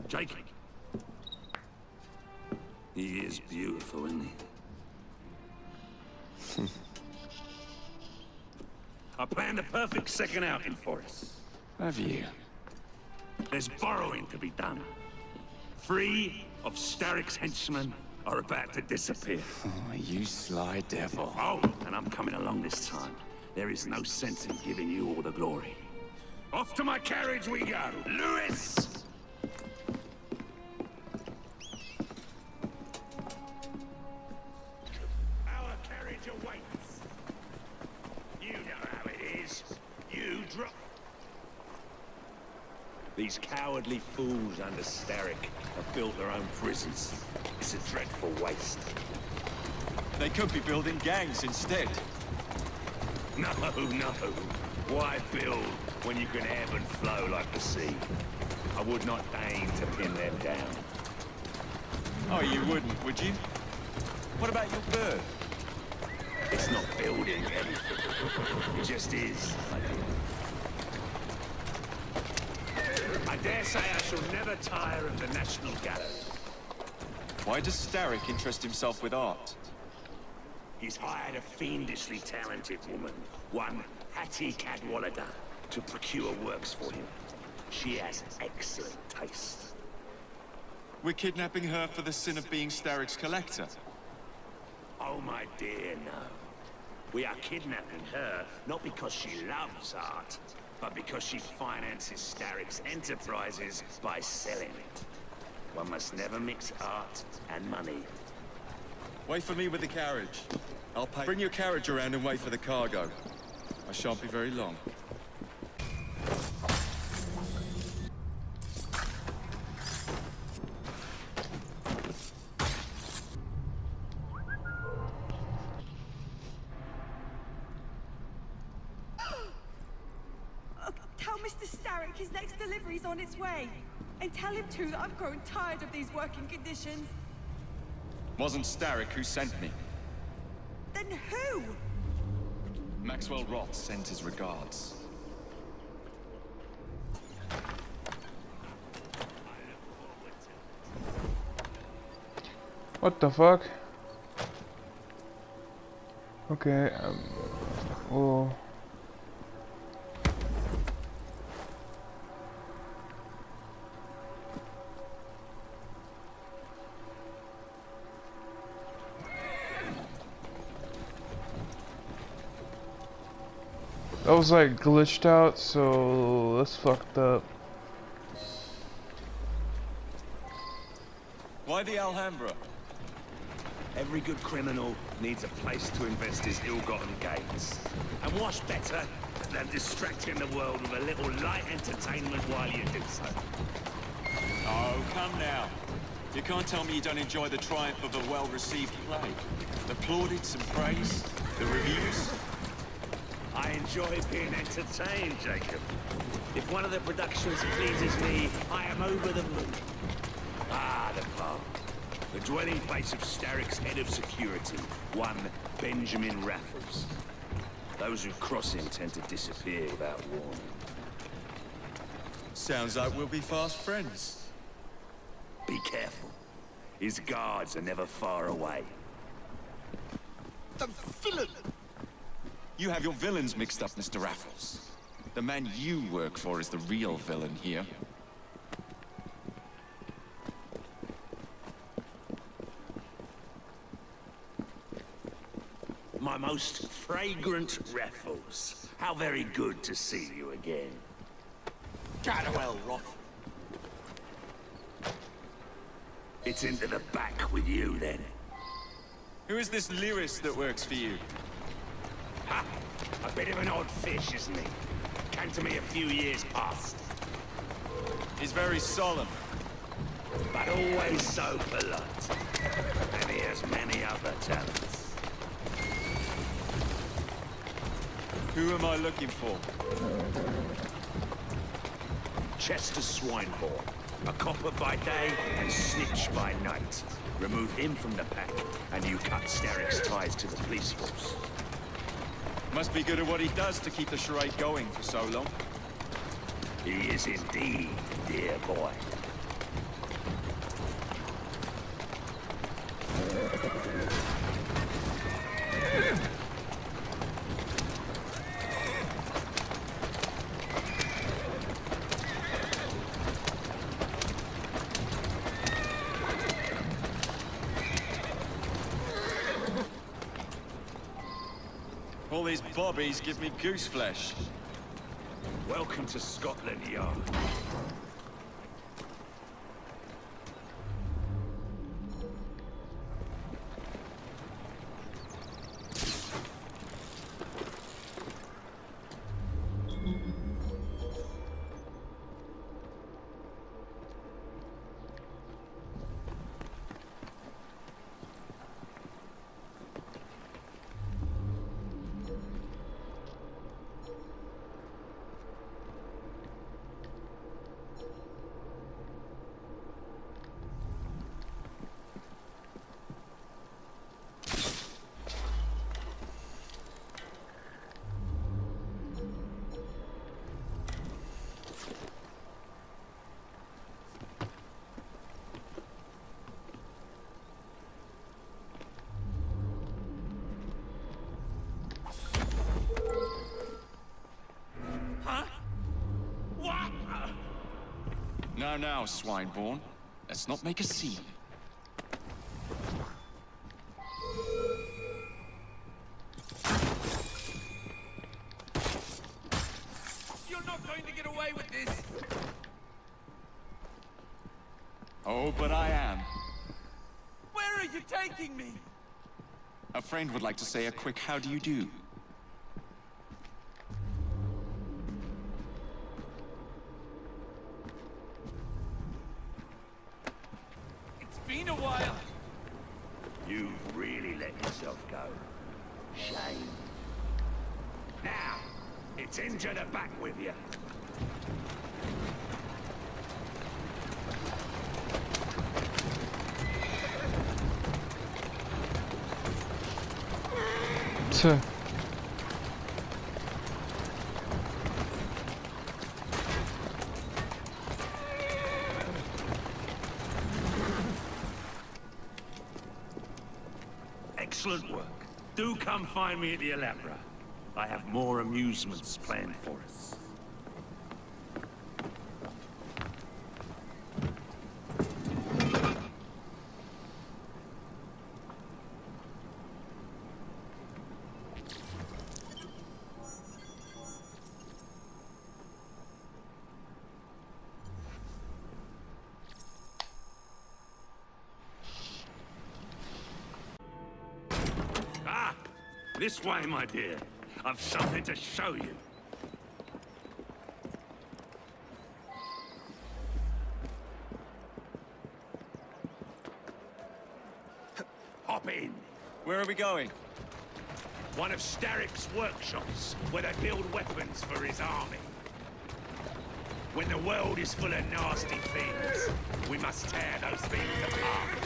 Jacob. He is beautiful, isn't he? I planned a perfect second outing for us. Have you? There's borrowing to be done. 3 of Starrick's henchmen are about to disappear. Oh, you sly devil. Oh, and I'm coming along this time. There is no sense in giving you all the glory. Off to my carriage we go. Lewis! Our carriage awaits. You know how it is. You drop... These cowardly fools under Starrick have built their own prisons. It's a dreadful waste. They could be building gangs instead. No, no. Why build when you can ebb and flow like the sea? I would not deign to pin them down. Oh, you wouldn't, would you? What about your bird? It's not building anything. It just is. I dare say I shall never tire of the National Gallery. Why does Starrick interest himself with art? He's hired a fiendishly talented woman, one Hattie Cadwallader, to procure works for him. She has excellent taste. We're kidnapping her for the sin of being Starrick's collector. Oh, my dear, no. We are kidnapping her, not because she loves art, but because she finances Starrick's enterprises by selling it. One must never mix art and money. Wait for me with the carriage. I'll pay. Bring your carriage around and wait for the cargo. I shan't be very long. Tell Mr. Starrick his next delivery's on its way. And tell him too that I've grown tired of these working conditions. Wasn't Starrick who sent me. Then who? Maxwell Roth sent his regards. What the fuck? Okay, oh. That was like glitched out, so that's fucked up. Why the Alhambra? Every good criminal needs a place to invest his ill-gotten gains. And what's better than distracting the world with a little light entertainment while you do so? Oh, come now. You can't tell me you don't enjoy the triumph of a well-received play. The plaudits and praise, the reviews. I enjoy being entertained, Jacob. If one of the productions pleases me, I am over the moon. Ah, the park. The dwelling place of Starrick's head of security, one Benjamin Raffles. Those who cross him tend to disappear without warning. Sounds like we'll be fast friends. Be careful. His guards are never far away. The villain! You have your villains mixed up, Mr. Raffles. The man you work for is the real villain here. My most fragrant Raffles. How very good to see you again. Cadwell, Roth. It's into the back with you, then. Who is this lyrist that works for you? Ha! A bit of an odd fish, isn't he? Came to me a few years past. He's very solemn. But always so polite. And he has many other talents. Who am I looking for? Chester Swinehorn. A copper by day and snitch by night. Remove him from the pack, and you cut Starrick's ties to the police force. Must be good at what he does to keep the charade going for so long. He is indeed, dear boy. bobbies give me goose flesh. Welcome to Scotland Yard. Now, Swineborn. Let's not make a scene. You're not going to get away with this! Oh, but I am. Where are you taking me? A friend would like to say a quick how do you do. It's been a while. You've really let yourself go. Shame. Now, it's injured and back with you. So, Excellent work. Do come find me at the Alhambra. I have more amusements planned for us. Ah! This way, my dear. I've something to show you. Hop in. Where are we going? One of Starrick's workshops, where they build weapons for his army. When the world is full of nasty things, we must tear those things apart.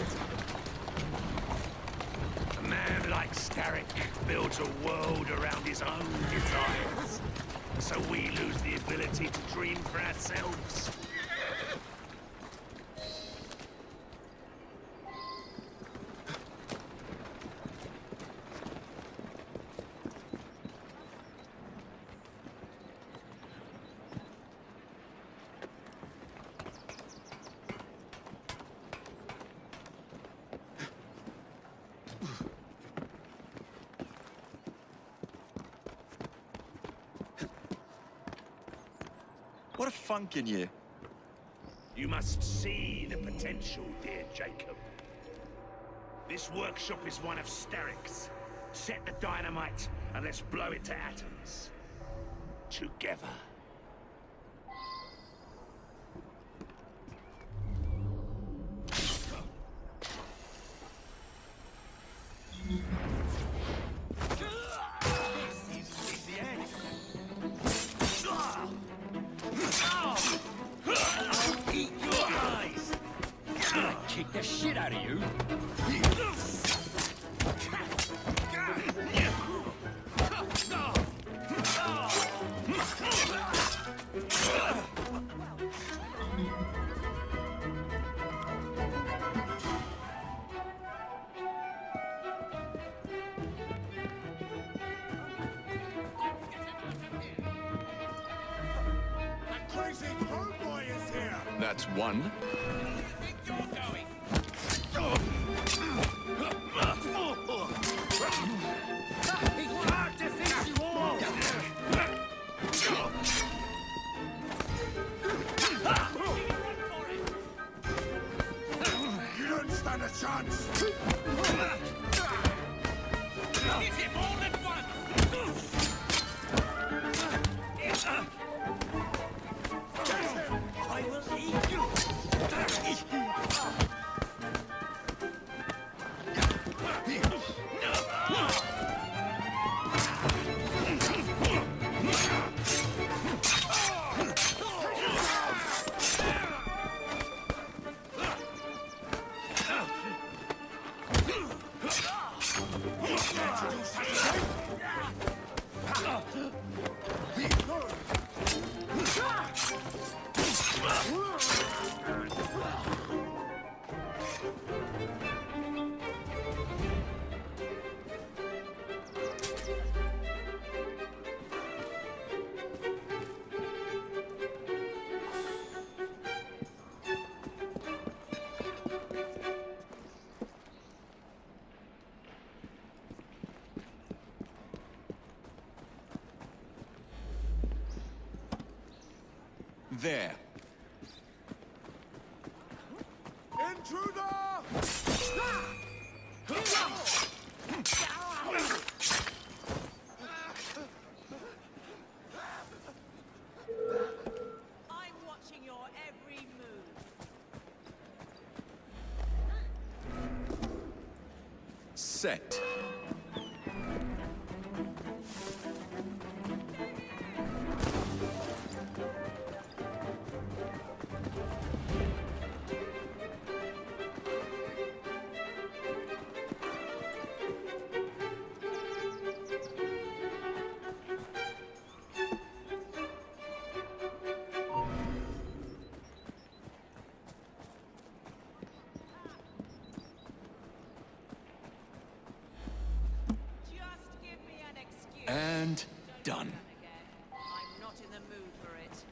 A man like Starrick built a world around his own desires. So we lose the ability to dream for ourselves. What a funk in you. You must see the potential, dear Jacob. This workshop is one of Starrick's. Set the dynamite and let's blow it to atoms. Together. Kick the shit out of you. That crazy homeboy is here! That's one. You're going. It's hard to think you all! chance! Hit him all at once! I will eat you! There. I'm watching your every move. Set. Just give me an excuse. And done. Again. I'm not in the mood for it.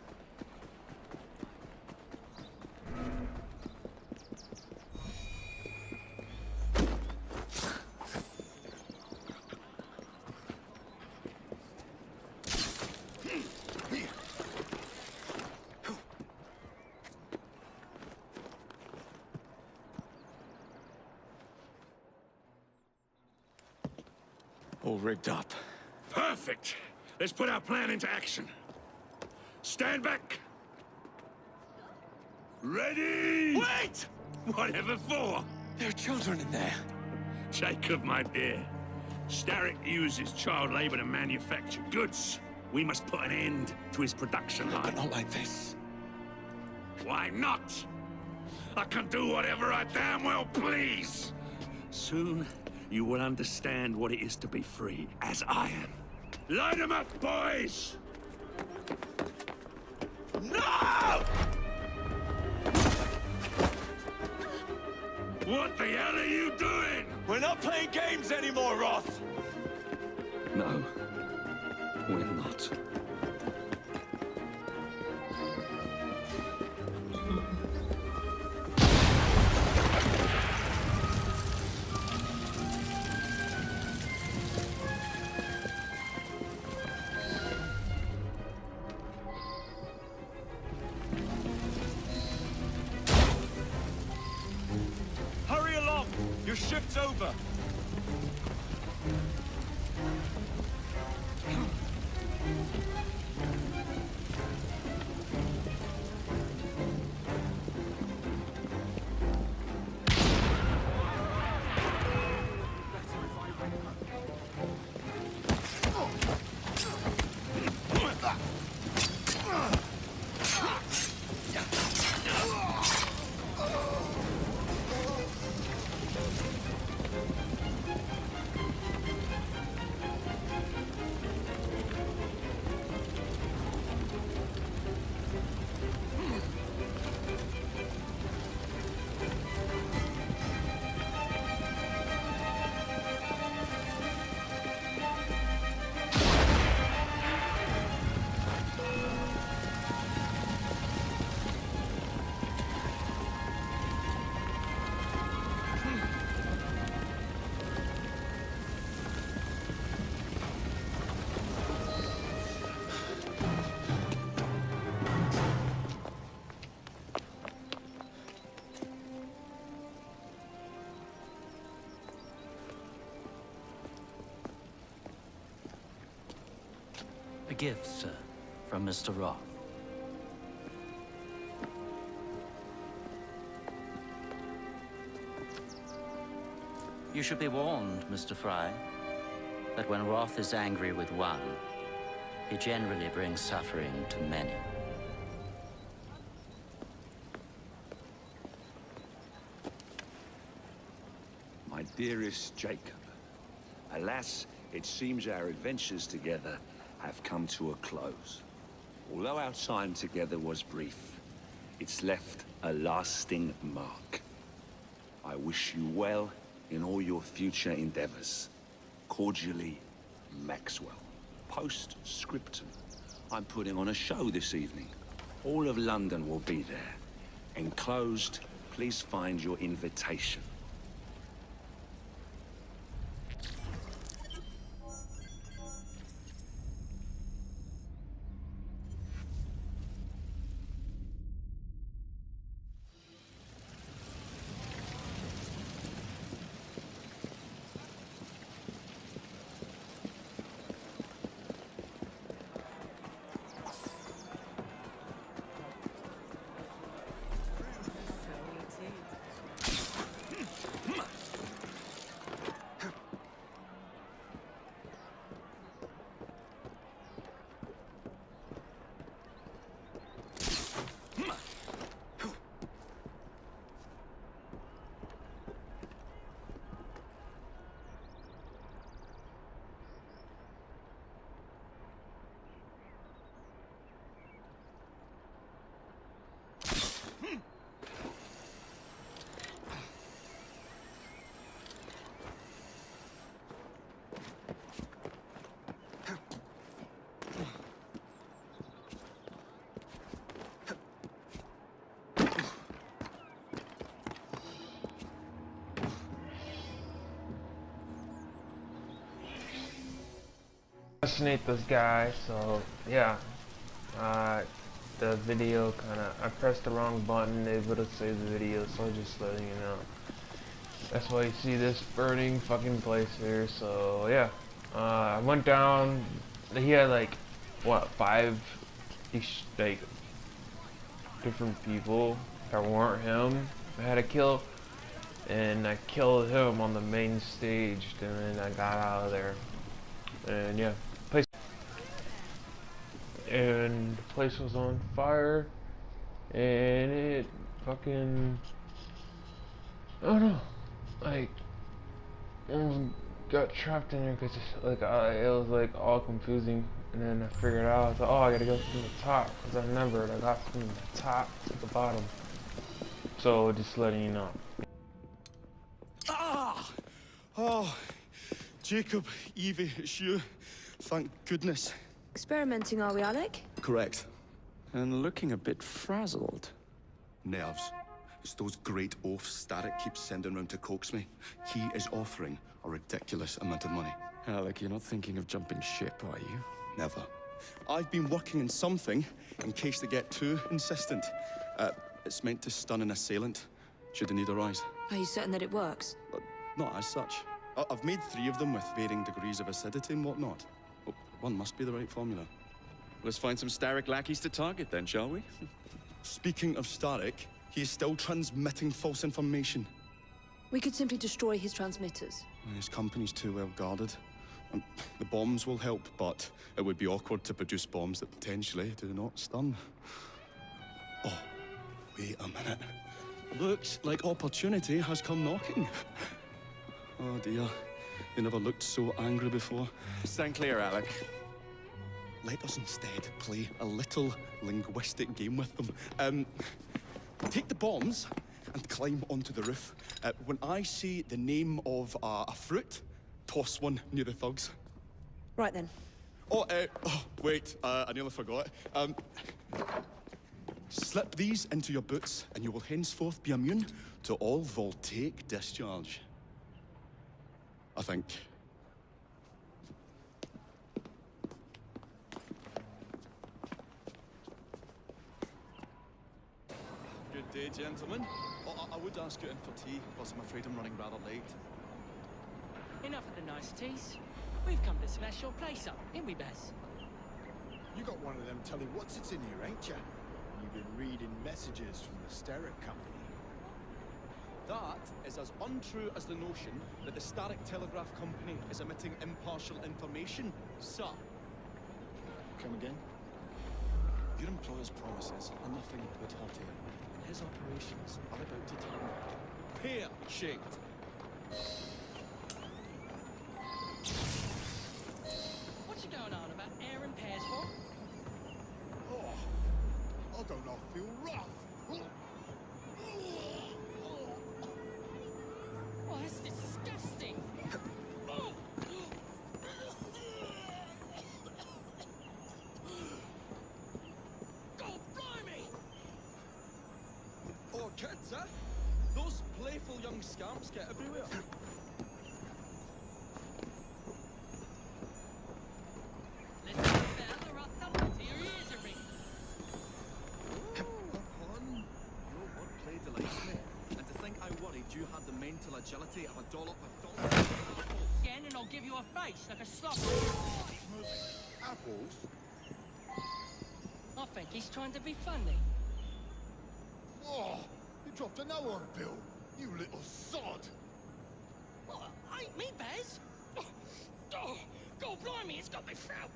All rigged up. Perfect! Let's put our plan into action. Stand back! Ready! Wait! Whatever for? There are children in there. Jacob, my dear. Starrick uses child labor to manufacture goods. We must put an end to his production But line. not like this. Why not? I can do whatever I damn well please. Soon, you will understand what it is to be free, as I am. Line them up, boys! No! What the hell are you doing? We're not playing games anymore, Roth! No, we're not. Hurry along! Your shift's over! gift, sir, from Mr. Roth. You should be warned, Mr. Fry, that when Roth is angry with one, he generally brings suffering to many. My dearest Jacob, alas, it seems our adventures together have come to a close. Although our time together was brief, it's left a lasting mark. I wish you well in all your future endeavors. Cordially, Maxwell. Postscriptum. I'm putting on a show this evening. All of London will be there. Enclosed, please find your invitation. Assassinate this guy, so yeah, the video I pressed the wrong button, it would have saved the video, so just letting you know. That's why you see this burning fucking place here. So yeah, I went down, he had like, what, 5 like different people that weren't him I had to kill, and I killed him on the main stage, and then I got out of there, and yeah. And the place was on fire, and it fucking, I don't know, like, almost got trapped in there because like it was like all confusing. And then I figured out, I was like, oh, I gotta go from the top, because I remembered I got from the top to the bottom. So just letting you know. Ah! Oh, Jacob, Evie, it's you. Thank goodness. Experimenting, are we, Alec? Correct. And looking a bit frazzled. Nerves. It's those great oafs Starrick keeps sending round to coax me. He is offering a ridiculous amount of money. Alec, you're not thinking of jumping ship, are you? Never. I've been working on something in case they get too insistent. It's meant to stun an assailant, should the need arise. Are you certain that it works? Not as such. I've made 3 of them with varying degrees of acidity and whatnot. Well, one must be the right formula. Let's find some Starrick lackeys to target then, shall we? Speaking of Starrick, he is still transmitting false information. We could simply destroy his transmitters. His company's too well guarded. The bombs will help, but it would be awkward to produce bombs that potentially do not stun. Oh, wait a minute. Looks like opportunity has come knocking. Oh dear, they never looked so angry before. Stand clear, Alec. Let us instead play a little linguistic game with them. Take the bombs and climb onto the roof. When I say the name of a fruit, toss one near the thugs. Right then. Oh, wait, I nearly forgot. Slip these into your boots, and you will henceforth be immune to all voltaic discharge. I think. Good day, gentlemen. I would ask you in for tea, but I'm afraid I'm running rather late. Enough of the niceties. We've come to smash your place up, ain't we, Bess? You got one of them telly what's-its in here, ain't ya? You've been reading messages from the Sterrick Company. That is as untrue as the notion that the Static Telegraph Company is emitting impartial information, sir. Come again? Your employer's promises are nothing but hot air, and his operations are about to turn pear-shaped. What's going on about air and pears for? Oh, I don't know, I feel rough. Oh, that's disgusting. Oh. God blimey! Oh, kids, eh? Those playful young scamps get everywhere. Listen, fella, or I'll thump into your ears a ring. Pardon? Your wordplay delights me. And to think I worried you had the mental agility of a dollop of dollars. Again, and I'll give you a face like a slop. Apples? I think he's trying to be funny. Oh, you dropped an hour bill, you little sod. Well, ain't me, Bez. Oh, God blimey, it's got me throat.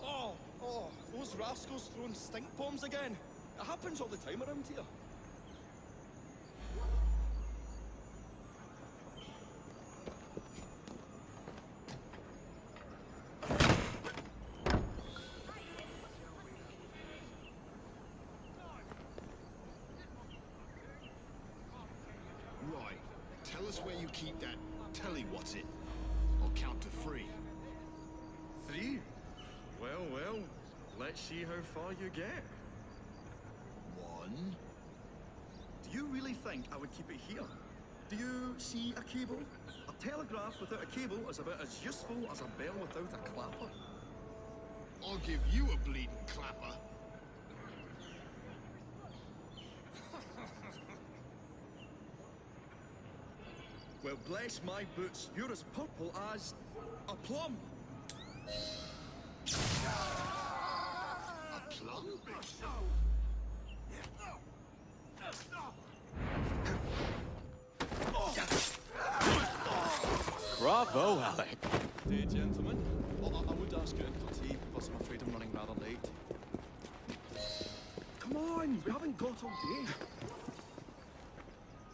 Oh, those rascals throwing stink bombs again. It happens all the time around here. Right, tell us where you keep that telly what's-it. I'll count to 3. 3? Well, let's see how far you get. 1. Do you really think I would keep it here? Do you see a cable? A telegraph without a cable is about as useful as a bell without a clapper. I'll give you a bleeding clapper. Well, bless my boots, you're as purple as a plum. A plum? Bravo, Alec. Day, gentlemen. Well, I would ask you in for tea, but I'm afraid I'm running rather late. Come on, we haven't got all day.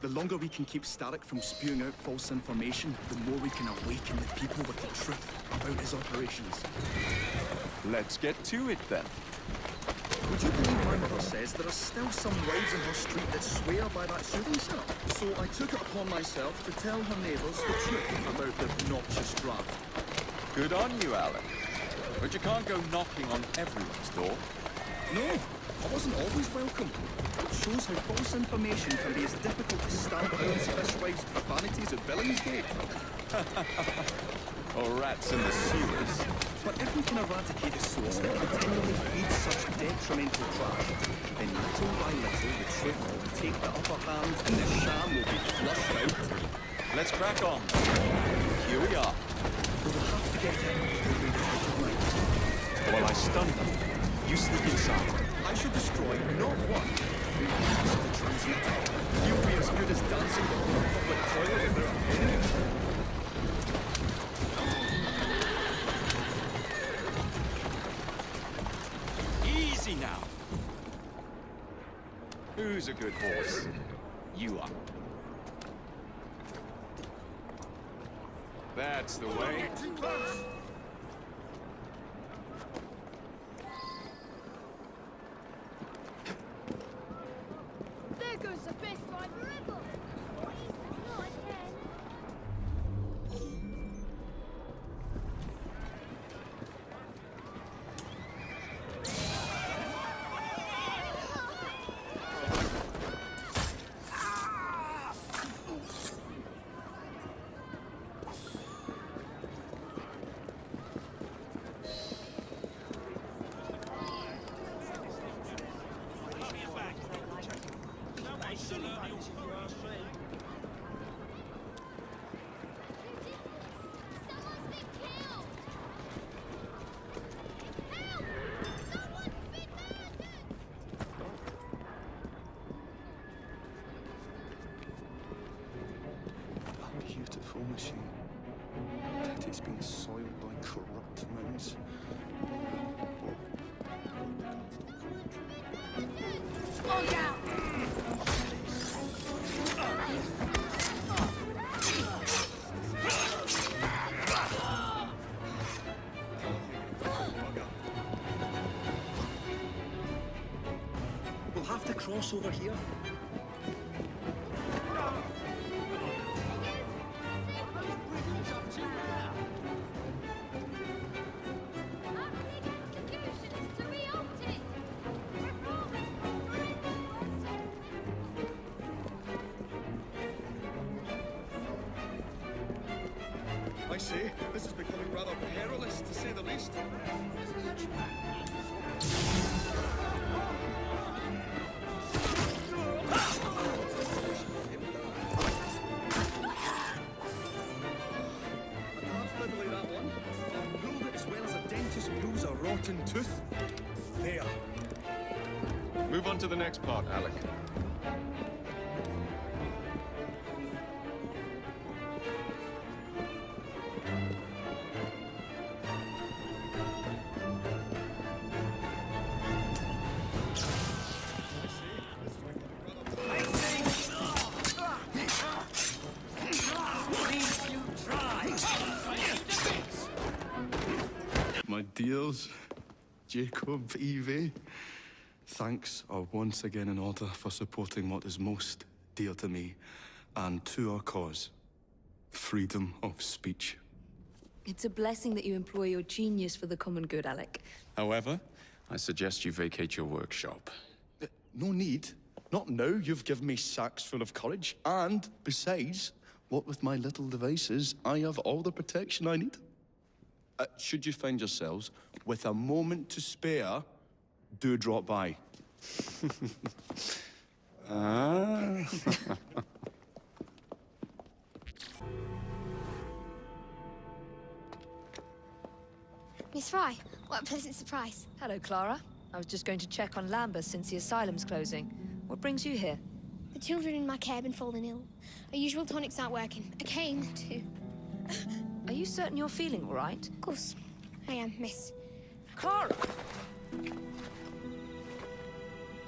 The longer we can keep Starrick from spewing out false information, the more we can awaken the people with the truth about his operations. Let's get to it then. Would you believe my mother says there are still some wives in her street that swear by that soothing syrup? So I took it upon myself to tell her neighbours the truth about the obnoxious draft. Good on you, Alec. But you can't go knocking on everyone's door. No, I wasn't always welcome. It shows how false information can be as difficult to stamp out as fishwives' profanities at Billingsgate. Or rats in the sewers. But if we can eradicate the source that continually feeds such detrimental trash, then little by little the truth will take the upper hand and the sham will be flushed out. Let's crack on. Here we are. We'll have to get in before we try to night. While I stun them, you sneak inside. I should destroy not one, but 3 pieces of the transmitter. You'll be as good as dancing before a public toilet without a penny. Easy now. Who's a good horse? You are. That's the way. Too close! There goes the best driver ever! Not again. Someone's been killed! Help! machine. It's been soiled by corrupt minds. Look out! We'll have to cross over here. I say, this is becoming rather perilous, to say the least. I can't fiddly that one. I've pulled it as well as a dentist pulls a rotten tooth. There. Move on to the next part, Alec. My dears, Jacob, Evie, thanks are once again in order for supporting what is most dear to me and to our cause, freedom of speech. It's a blessing that you employ your genius for the common good, Alec. However, I suggest you vacate your workshop. No need. Not now you've given me sacks full of courage. And besides, what with my little devices, I have all the protection I need. Should you find yourselves with a moment to spare, do drop by. Miss Fry, what a pleasant surprise. Hello, Clara. I was just going to check on Lambeth since the asylum's closing. What brings you here? The children in my care have been falling ill. Our usual tonics aren't working. I came to... Are you certain you're feeling all right? Of course, I am, miss. Clara!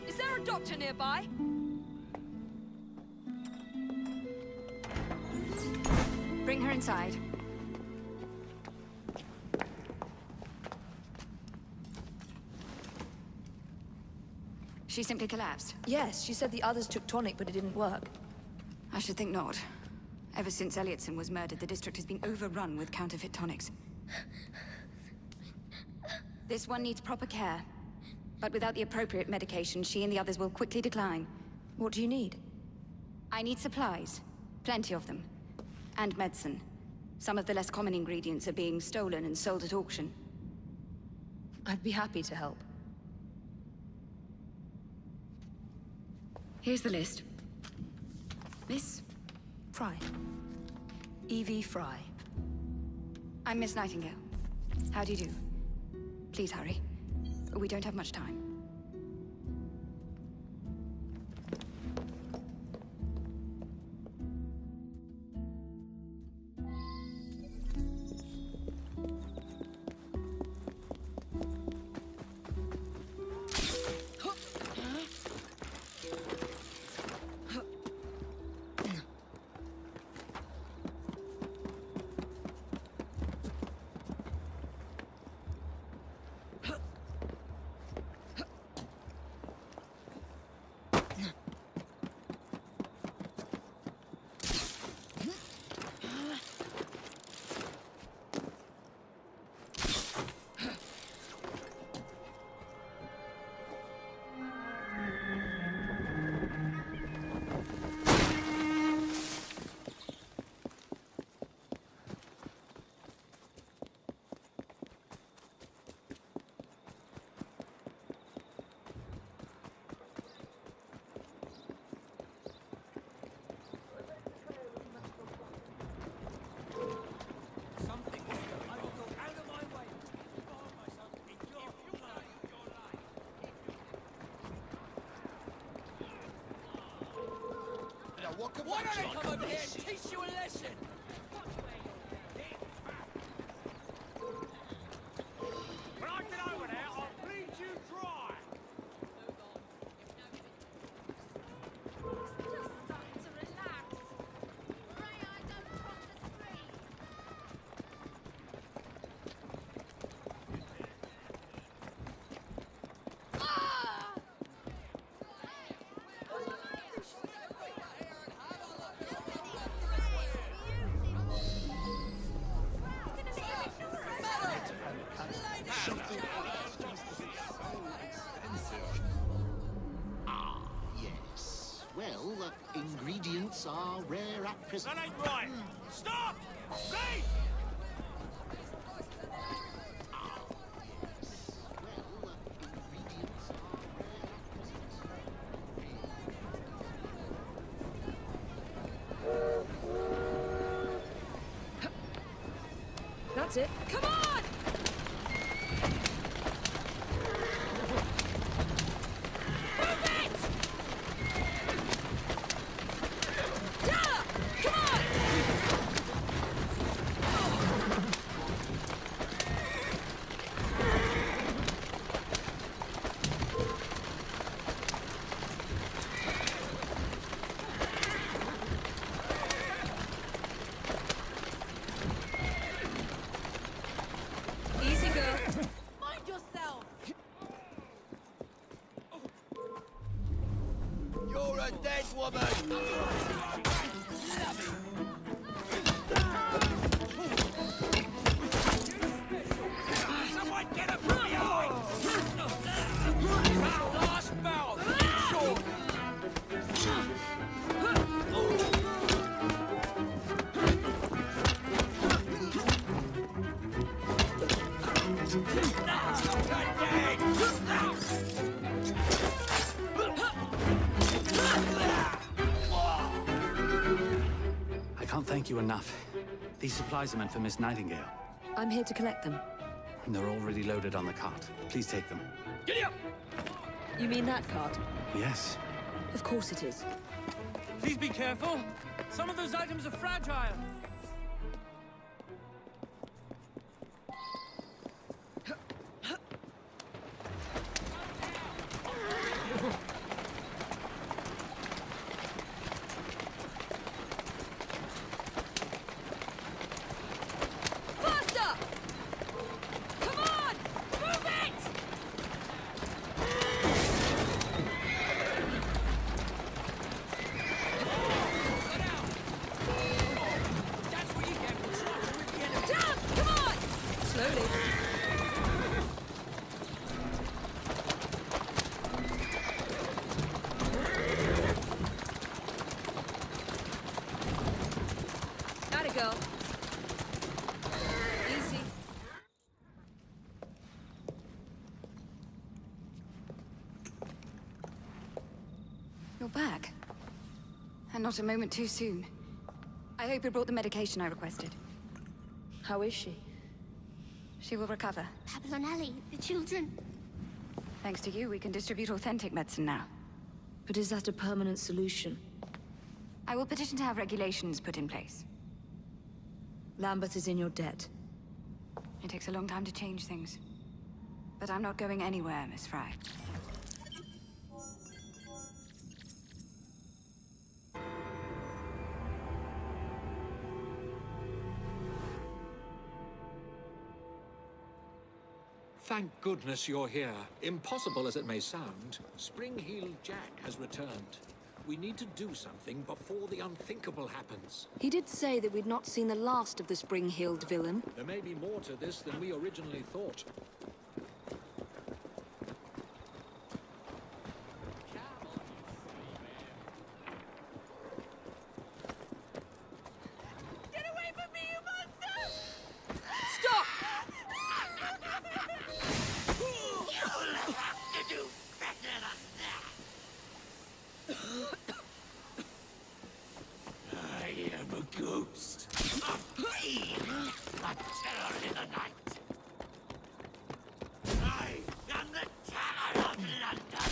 Is there a doctor nearby? Bring her inside. She simply collapsed. Yes, she said the others took tonic, but it didn't work. I should think not. Ever since Elliotson was murdered, the district has been overrun with counterfeit tonics. This one needs proper care. But without the appropriate medication, she and the others will quickly decline. What do you need? I need supplies. Plenty of them. And medicine. Some of the less common ingredients are being stolen and sold at auction. I'd be happy to help. Here's the list. Miss? Fry. Evie Fry. I'm Miss Nightingale. How do you do? Please hurry. We don't have much time. Why don't I come over here and teach you a lesson? Well, ingredients are rare at present. That ain't right! Stop! Leave! That's it. Come on! Move it! Yeah! Come on! Easy, girl. Mind yourself! You're a dead woman! Someone get him from behind! Last bell! Short! I can't thank you enough. These supplies are meant for Miss Nightingale. I'm here to collect them. And they're already loaded on the cart. Please take them. Giddy up! You mean that cart? Yes. Of course it is. Please be careful. Some of those items are fragile. Faster! Come on! Move it! That's what you get for trying to rip the enemy. Down! Come on! Slowly. Atta girl. Easy. You're back. And not a moment too soon. I hope you brought the medication I requested. How is she? She will recover. Pablo and Ellie, the children. Thanks to you, we can distribute authentic medicine now. But is that a permanent solution? I will petition to have regulations put in place. Lambeth is in your debt. It takes a long time to change things. But I'm not going anywhere, Miss Fry. Thank goodness you're here. Impossible as it may sound, Spring-Heeled Jack has returned. We need to do something before the unthinkable happens. He did say that we'd not seen the last of the spring-heeled villain. There may be more to this than we originally thought. Get away from me, you monster! Stop! You'll have to do better than that! I am a ghost, a fiend, a terror in the night. I am the terror of London!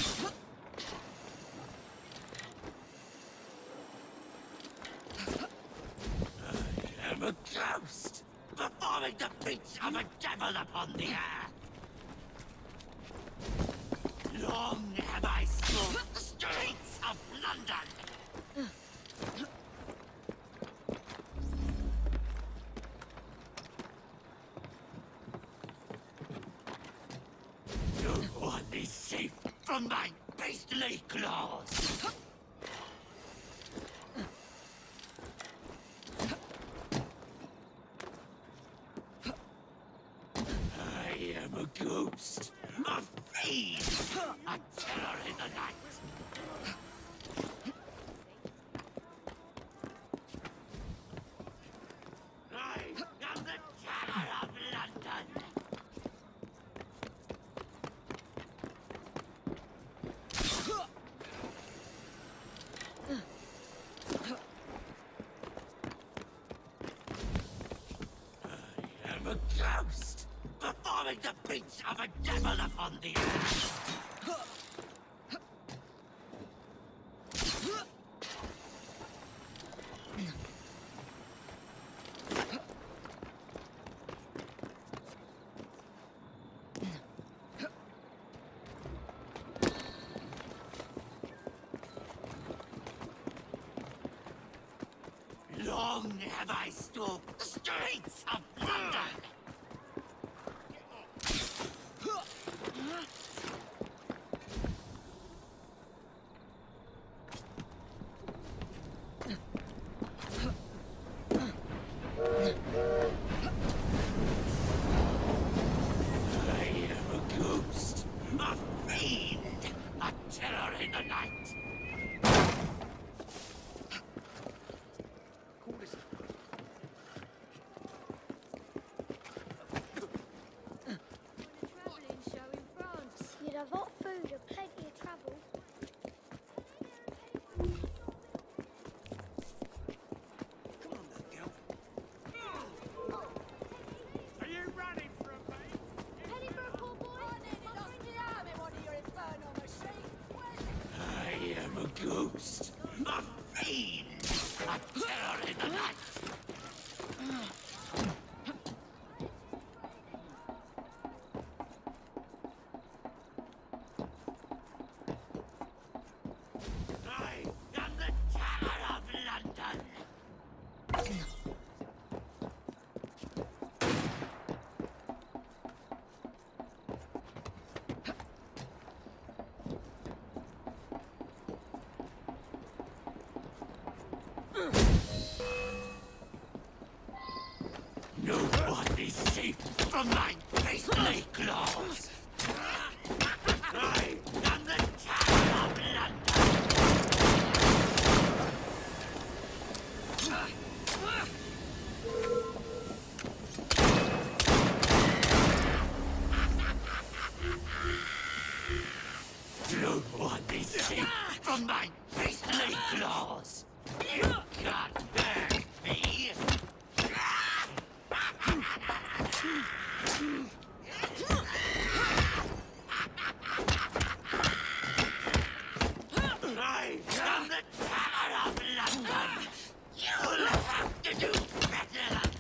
I am a ghost, performing the feats of a devil upon the earth. Long have I stalked the streets of London. No one is safe from my beastly claws. I am a ghost, a fiend, a terror in the night. performing the feats of a devil upon the earth. Long have I stalked the streets of London. I am a ghost, a fiend, a terror in the night. Travelling show in France. You'd have hot food and plenty of travel. Are you running from me? Penny for a poor boy? I am a ghost, a fiend, a terror in the night. I am the terror of London. No one is safe from my beastly claws. I am the terror of London. No one is safe from my beastly claws. You can't hurt me. I am the terror of London. You'll have to do better than that.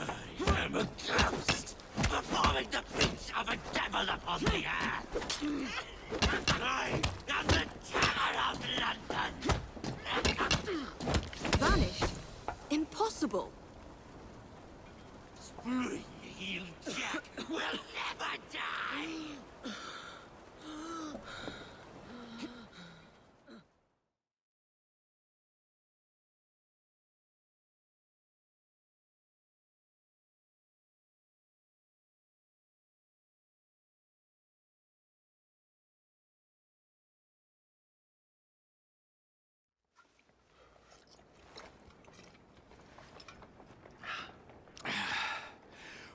I am a ghost, performing the feats of a devil upon the earth. I am the terror of London. Vanished? Impossible! Spring-heeled Jack will never die.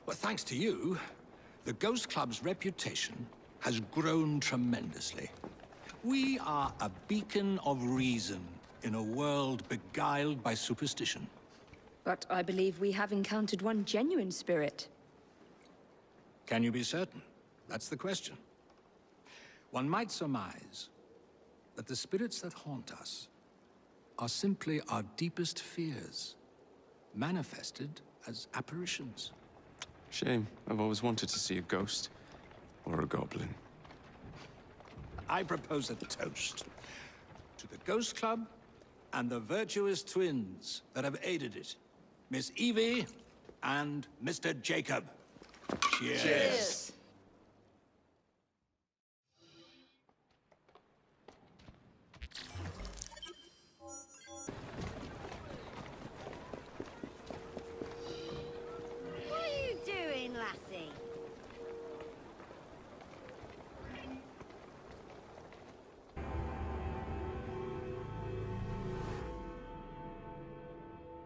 Well, thanks to you, the Ghost Club's reputation has grown tremendously. We are a beacon of reason in a world beguiled by superstition. But I believe we have encountered one genuine spirit. Can you be certain? That's the question. One might surmise that the spirits that haunt us are simply our deepest fears, manifested as apparitions. Shame. I've always wanted to see a ghost. Or a goblin. I propose a toast to the Ghost Club and the virtuous twins that have aided it. Miss Evie and Mr. Jacob. Cheers. Cheers. What are you doing, lassie?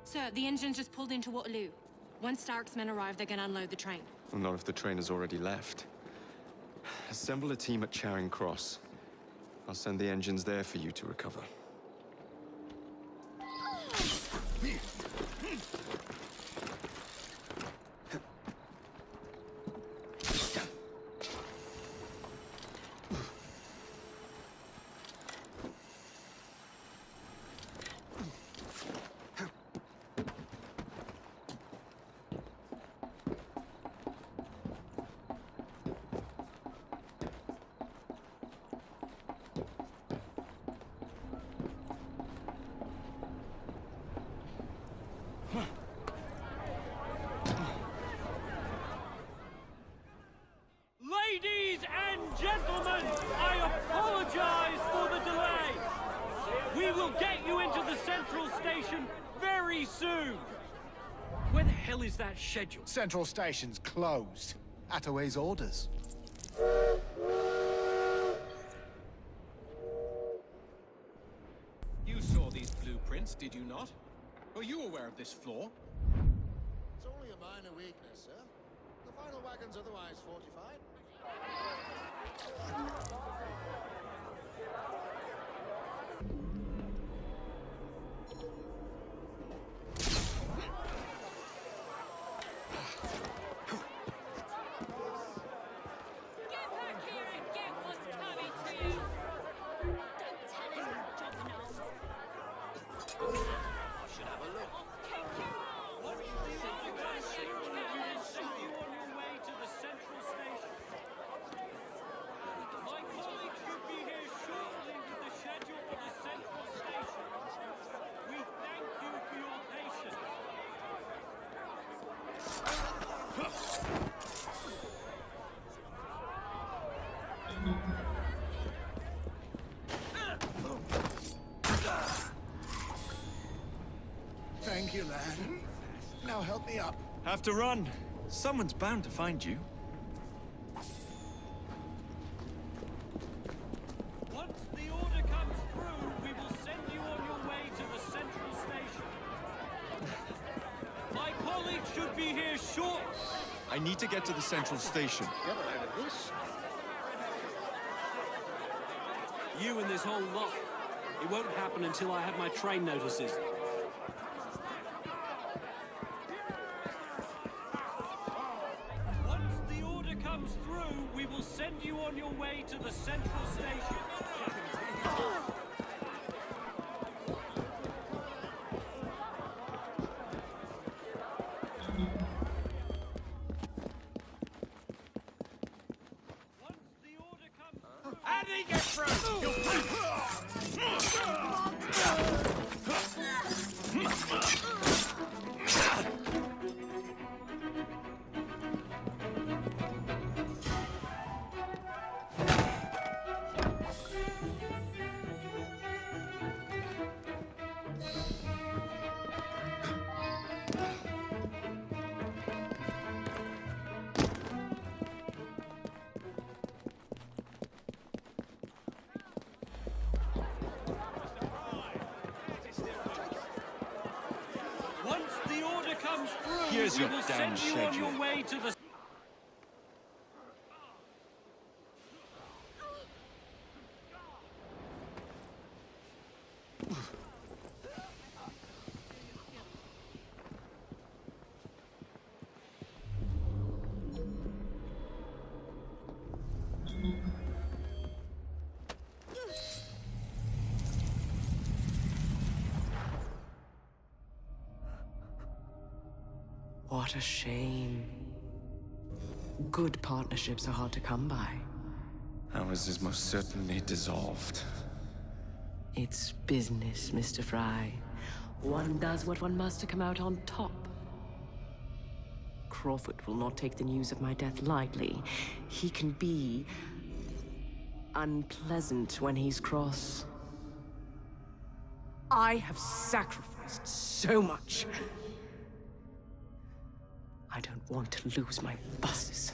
Sir, the engine's just pulled into Waterloo. Once Starrick's men arrive, they're gonna unload the train. Well, not if the train has already left. Assemble a team at Charing Cross. I'll send the engines there for you to recover. Ladies and gentlemen, I apologize for the delay. We will get you into the central station very soon. Where the hell is that schedule? Central Station's closed. Attaway's orders. You saw these blueprints, did you not? Were you aware of this flaw? It's only a minor weakness, sir. The final wagon's otherwise fortified. Thank you, lad. Now help me up. Have to run. Someone's bound to find you. Once the order comes through, we will send you on your way to the central station. My colleague should be here short. I need to get to the central station. Get out of this. You and this whole lot. It won't happen until I have my train notices. Once the order comes through, we will send you on your way to the central station. How did he get through? Once the order comes through, Here's we your will damn send you on schedule. your way to the... What a shame. Good partnerships are hard to come by. Ours is most certainly dissolved. It's business, Mr. Fry. One does what one must to come out on top. Crawford will not take the news of my death lightly. He can be unpleasant when he's cross. I have sacrificed so much. I don't want to lose my buses.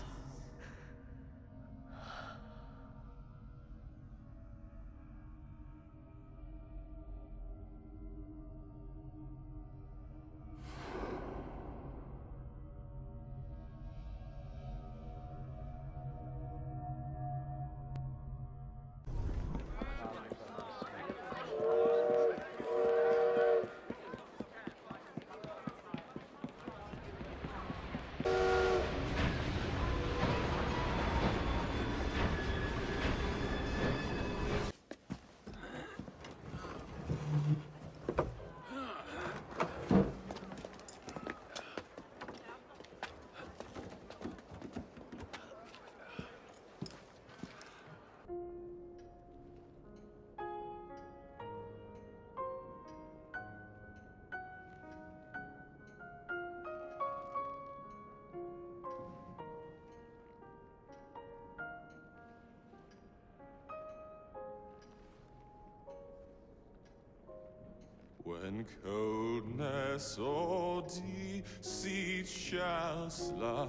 When coldness or deceit shall slide,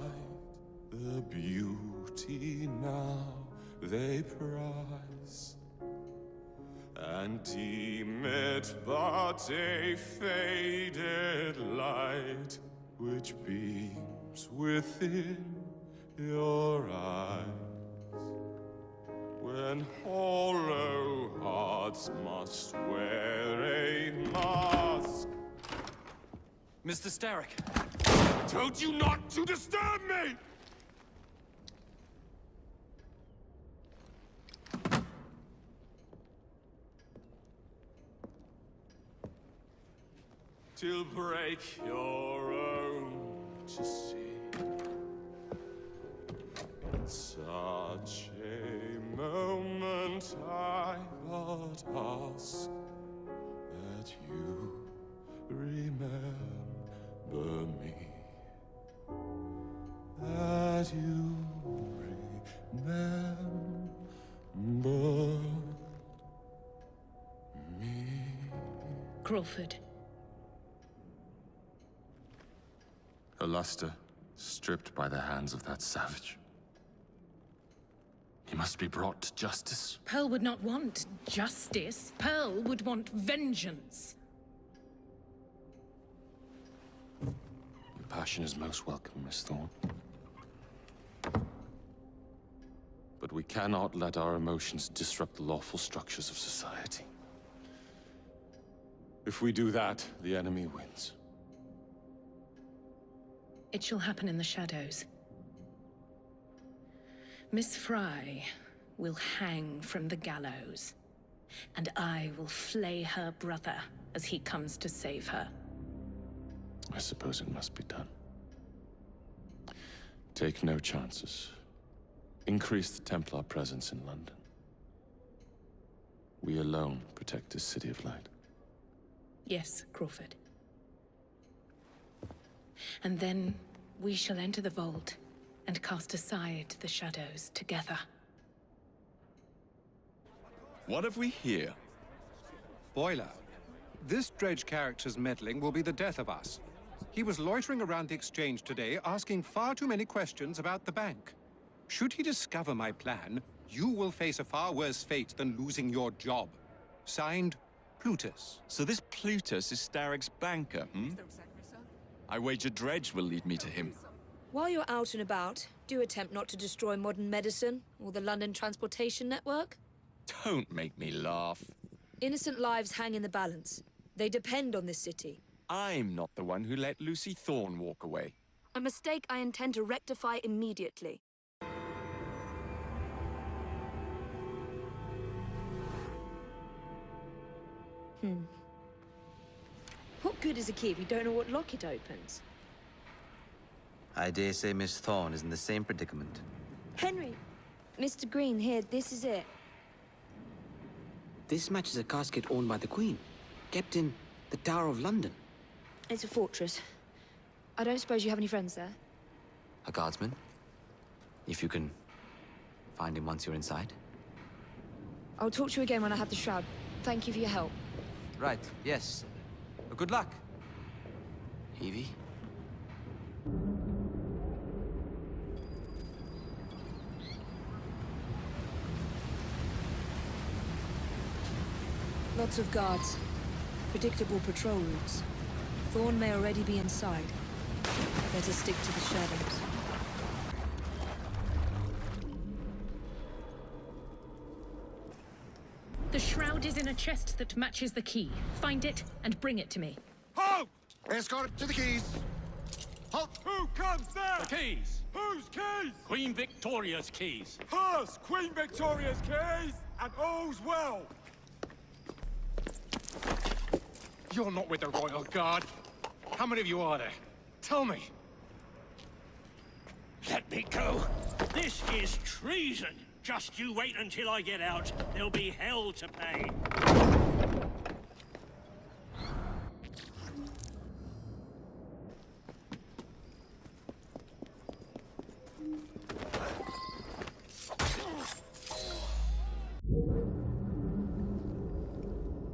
the beauty now they prize, and deem it but a faded light which beams within your eyes. When hollow hearts must wear a mask. Mr. Starrick! Told you not to disturb me! Till break your own to see. In such a moment I but ask that you remember me. That you remember me. Crawford. Her luster stripped by the hands of that savage. He must be brought to justice. Pearl would not want justice. Pearl would want vengeance. Your passion is most welcome, Miss Thorne. But we cannot let our emotions disrupt the lawful structures of society. If we do that, the enemy wins. It shall happen in the shadows. Miss Fry will hang from the gallows, and I will flay her brother as he comes to save her. I suppose it must be done. Take no chances. Increase the Templar presence in London. We alone protect this city of light. Yes, Crawford. And then we shall enter the vault and cast aside the shadows together. What have we here? Boiler, this Dredge character's meddling will be the death of us. He was loitering around the exchange today, asking far too many questions about the bank. Should he discover my plan, you will face a far worse fate than losing your job. Signed, Plutus. So this Plutus is Starrick's banker, hmm? I wager Dredge will lead me to him. While you're out and about, do attempt not to destroy modern medicine or the London transportation network. Don't make me laugh. Innocent lives hang in the balance. They depend on this city. I'm not the one who let Lucy Thorne walk away. A mistake I intend to rectify immediately. What good is a key if you don't know what lock it opens? I dare say Miss Thorne is in the same predicament. Henry! Mr. Green, here, this is it. This matches a casket owned by the Queen, kept in the Tower of London. It's a fortress. I don't suppose you have any friends there? A guardsman? If you can find him once you're inside. I'll talk to you again when I have the shroud. Thank you for your help. Right, yes. Good luck. Evie? Lots of guards. Predictable patrol routes. Thorne may already be inside. Better stick to the shadows. The shroud is in a chest that matches the key. Find it and bring it to me. Halt! Escort to the keys. Halt! Who comes there? The keys! Whose keys? Queen Victoria's keys. Hers! Queen Victoria's keys! And all's well! You're not with the Royal Guard. How many of you are there? Tell me. Let me go. This is treason. Just you wait until I get out. There'll be hell to pay.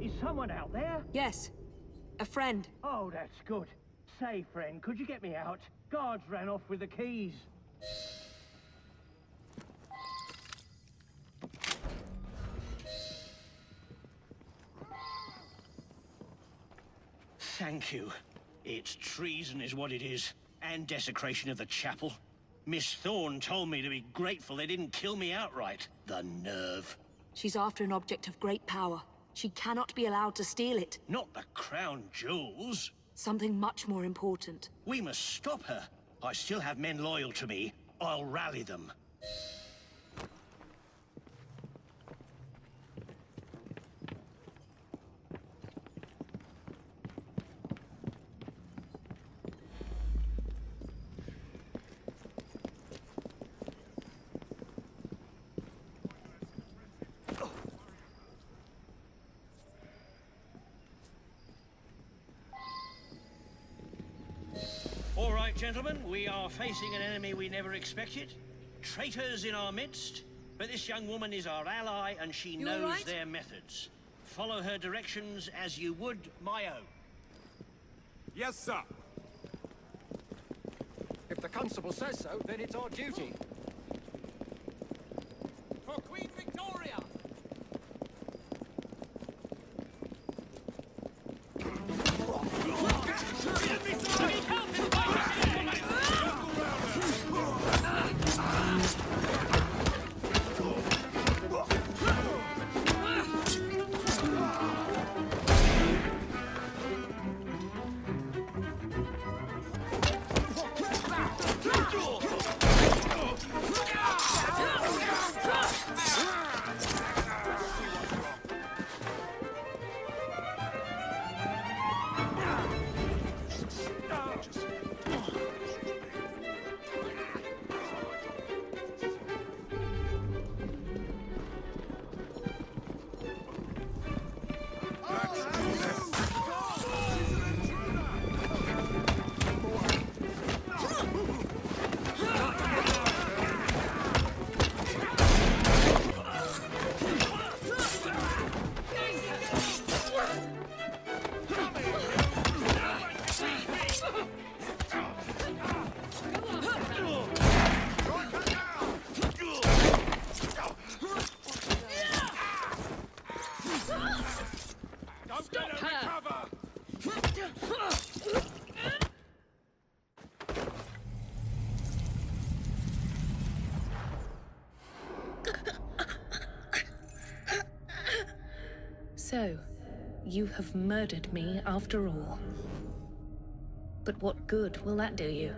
Is someone out there? Yes. A friend. Oh, that's good. Say, friend, could you get me out? Guards ran off with the keys. Thank you. It's treason is what it is. And desecration of the chapel. Miss Thorne told me to be grateful they didn't kill me outright. The nerve. She's after an object of great power. She cannot be allowed to steal it. Not the crown jewels. Something much more important. We must stop her. I still have men loyal to me. I'll rally them. All right, gentlemen, we are facing an enemy we never expected. Traitors in our midst. But this young woman is our ally, and she knows all right? their methods. Follow her directions as you would my own. Yes, sir. If the constable says so, then it's our duty. For Queen Victoria! So, you have murdered me after all. But what good will that do you?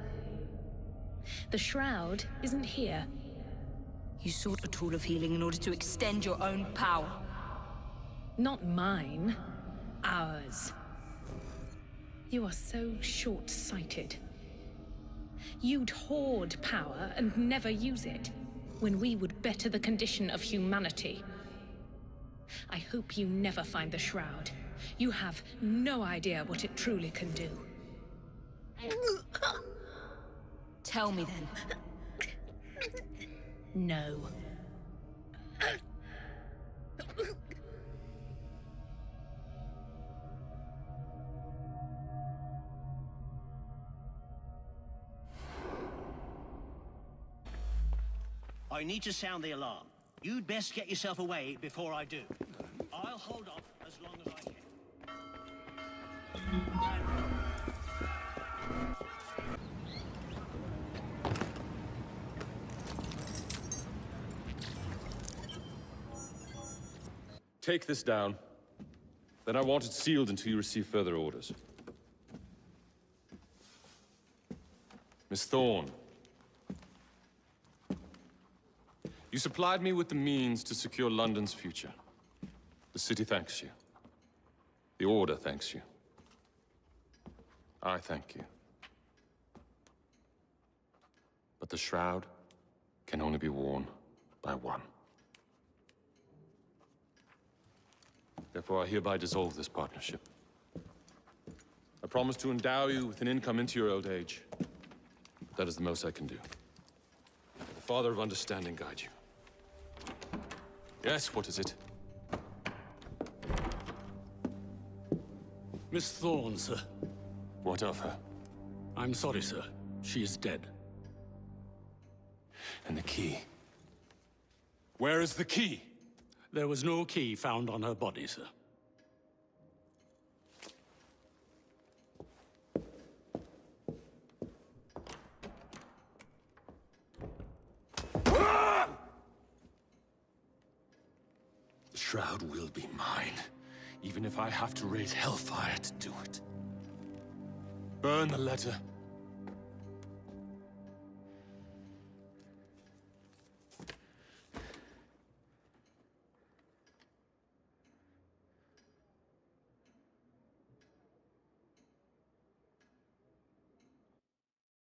The shroud isn't here. You sought a tool of healing in order to extend your own power. Not mine. Ours. You are so short-sighted. You'd hoard power and never use it, when we would better the condition of humanity. I hope you never find the shroud. You have no idea what it truly can do. Tell me then. No. I need to sound the alarm. You'd best get yourself away before I do. I'll hold off as long as I can. Take this down. Then I want it sealed until you receive further orders. Miss Thorne. You supplied me with the means to secure London's future. The city thanks you. The Order thanks you. I thank you. But the shroud can only be worn by one. Therefore, I hereby dissolve this partnership. I promise to endow you with an income into your old age. That is the most I can do. The Father of Understanding guide you. Yes, what is it? Miss Thorne, sir. What of her? I'm sorry, sir. She is dead. And the key? Where is the key? There was no key found on her body, sir. The shroud will be mine, even if I have to raise hellfire to do it. Burn the letter.